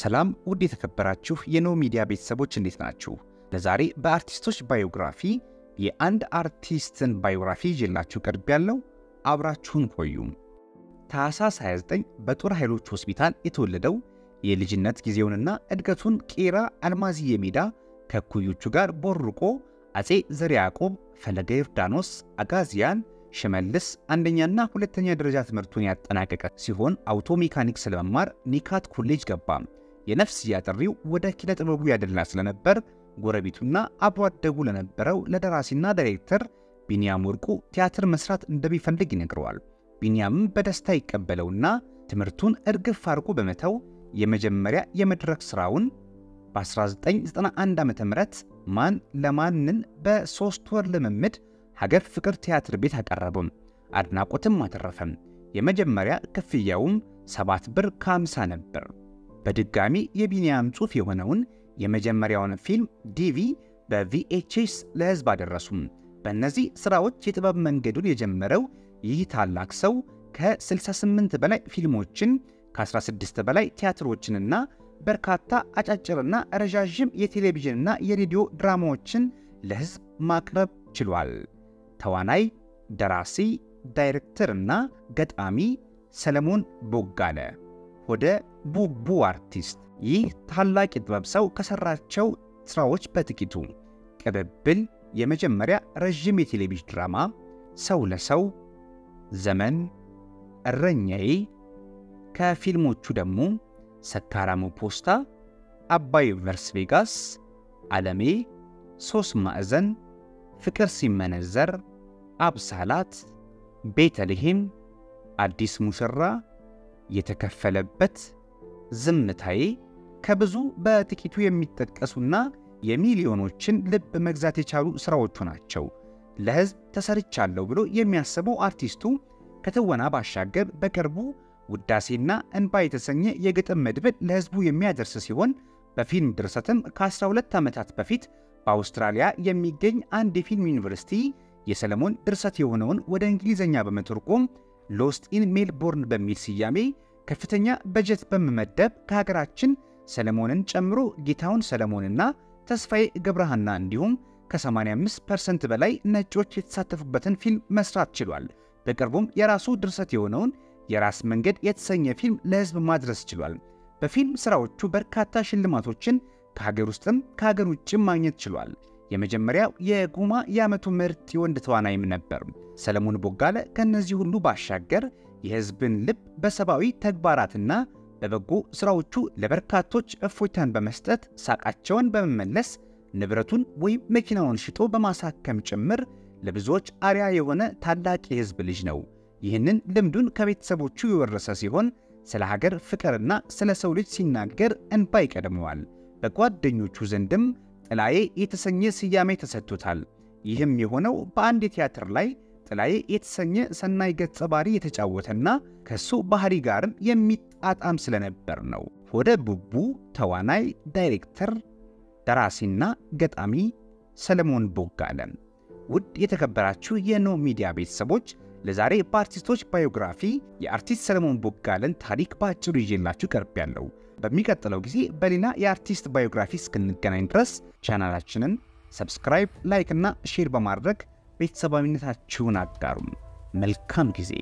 ሰላም ውድ የተከበራችሁ የኖ ሚዲያ ቤተሰቦች እንዴት ናችሁ? ለዛሬ በአርቲስቶች ባዮግራፊ የአንድ አርቲስትን ባዮግራፊ ይዤላችሁ ቀርቤያለሁ። አብራችሁን ቆዩ። ታኅሳስ 29 በጦር ኃይሎች ሆስፒታል የተወለደው የልጅነት ጊዜውንና እድገቱን ቄራ አልማዝዬ ሜዳ ከኩዮቹ ጋር ቦርቆ አጼ ዘርዓ ያዕቆብ፣ ፈለገ ዮርዳኖስ፣ አጋዚያን፣ ሽመልስ አንደኛና ሁለተኛ ደረጃ ትምህርቱን ያጠናቀቀ ሲሆን አውቶ ሜካኒክስ ለመማር ኒካት ኮሌጅ ገባ። የነፍስያ ጥሪው ወደ ኪነ ጥበቡ ያደላ ስለነበር ጎረቤቱና አብሮ አደጉ ለነበረው ለደራሲና ዳይሬክተር ቢንያም ወርቁ ቲያትር መስራት እንደሚፈልግ ይነግረዋል። ቢንያምም በደስታ ይቀበለውና ትምህርቱን እርግፍ አድርጎ በመተው የመጀመሪያ የመድረክ ስራውን በ1991 ዓ.ም ማን ለማንን በ3 ወር ልምምድ ሀገር ፍቅር ቲያትር ቤት አቀረበም። አድናቆትም አተረፈም። የመጀመሪያ ክፍያውም 7 ብር ከ50 ነበር። በድጋሚ የቢንያም ጽሑፍ የሆነውን የመጀመሪያውን ፊልም ዲቪ በቪኤችኤስ ለህዝብ አደረሱም። በእነዚህ ስራዎች የጥበብ መንገዱን የጀመረው ይህ ታላቅ ሰው ከ68 በላይ ፊልሞችን ከ16 በላይ ቲያትሮችንና በርካታ አጫጭርና ረዣዥም የቴሌቪዥንና የሬዲዮ ድራማዎችን ለህዝብ ማቅረብ ችሏል። ተዋናይ፣ ደራሲ፣ ዳይሬክተርና ገጣሚ ሰለሞን ቦጋለ ወደ ቡቡ አርቲስት። ይህ ታላቅ የጥበብ ሰው ከሰራቸው ስራዎች በጥቂቱ ቅብብል የመጀመሪያ ረዥም የቴሌቪዥን ድራማ፣ ሰው ለሰው፣ ዘመን፣ እረኛዬ፣ ከፊልሞቹ ደግሞ ሰካራሙ ፖስታ፣ አባይ ቨርስ ቬጋስ፣ ዓለሜ፣ 3 ማዕዘን፣ ፍቅር ሲመነዘር፣ አብሳላት፣ ቤተልሔም፣ አዲስ ሙሽራ፣ የተከፈለበት፣ ዝምታዬ ከብዙ በጥቂቱ የሚጠቀሱና የሚሊዮኖችን ልብ መግዛት የቻሉ ስራዎቹ ናቸው። ለህዝብ ተሰርቻለሁ ብሎ የሚያስበው አርቲስቱ ከትወና ባሻገር በቅርቡ ውዳሴና እንባ የተሰኘ የግጥም መድብል ለህዝቡ የሚያደርስ ሲሆን በፊልም ድርሰትም ከ12 ዓመታት በፊት በአውስትራሊያ የሚገኝ አንድ የፊልም ዩኒቨርሲቲ የሰለሞን ድርሰት የሆነውን ወደ እንግሊዝኛ በመተርጎም ሎስት ኢን ሜልቦርን በሚል ስያሜ ከፍተኛ በጀት በመመደብ ከሀገራችን ሰለሞንን ጨምሮ ጌታውን ሰለሞንና ተስፋዬ ገብረሃና እንዲሁም ከ85% በላይ ነጮች የተሳተፉበትን ፊልም መስራት ችሏል። በቅርቡም የራሱ ድርሰት የሆነውን የራስ መንገድ የተሰኘ ፊልም ለህዝብ ማድረስ ችሏል። በፊልም ስራዎቹ በርካታ ሽልማቶችን ከሀገር ውስጥም ከሀገር ውጭም ማግኘት ችሏል። የመጀመሪያው የጉማ የዓመቱ ምርጥ የወንድ ተዋናይም ነበር። ሰለሞን ቦጋለ ከነዚህ ሁሉ ባሻገር የህዝብን ልብ በሰብአዊ ተግባራትና በበጎ ስራዎቹ ለበርካቶች እፎይታን በመስጠት ሳቃቸውን በመመለስ ንብረቱን ወይም መኪናውን ሽጦ በማሳከም ጭምር ለብዙዎች አርያ የሆነ ታላቅ የህዝብ ልጅ ነው። ይህንን ልምዱን ከቤተሰቦቹ የወረሰ ሲሆን ስለ ሀገር ፍቅርና ስለ ሰው ልጅ ሲናገር እንባ ይቀድመዋል። በጓደኞቹ ዘንድም ጥላዬ የተሰኘ ስያሜ ተሰጥቶታል። ይህም የሆነው በአንድ የቲያትር ላይ ጥላዬ የተሰኘ ሰናይ ገጸ ባህሪ የተጫወተና ከሱ ባህሪ ጋርም የሚጣጣም ስለነበር ነው። ወደ ቡቡ ተዋናይ፣ ዳይሬክተር፣ ደራሲና ገጣሚ ሰለሞን ቦጋለ። ውድ የተከበራችሁ የኖ ሚዲያ ቤተሰቦች ለዛሬ በአርቲስቶች ባዮግራፊ የአርቲስት ሰለሞን ቦጋለን ታሪክ በአጭሩ ይዤላችሁ ቀርቤያለሁ። በሚቀጥለው ጊዜ በሌላ የአርቲስት ባዮግራፊ እስክንገናኝ ድረስ ቻናላችንን ሰብስክራይብ፣ ላይክ እና ሼር በማድረግ ቤተሰባዊነታችሁን አጋሩም። መልካም ጊዜ።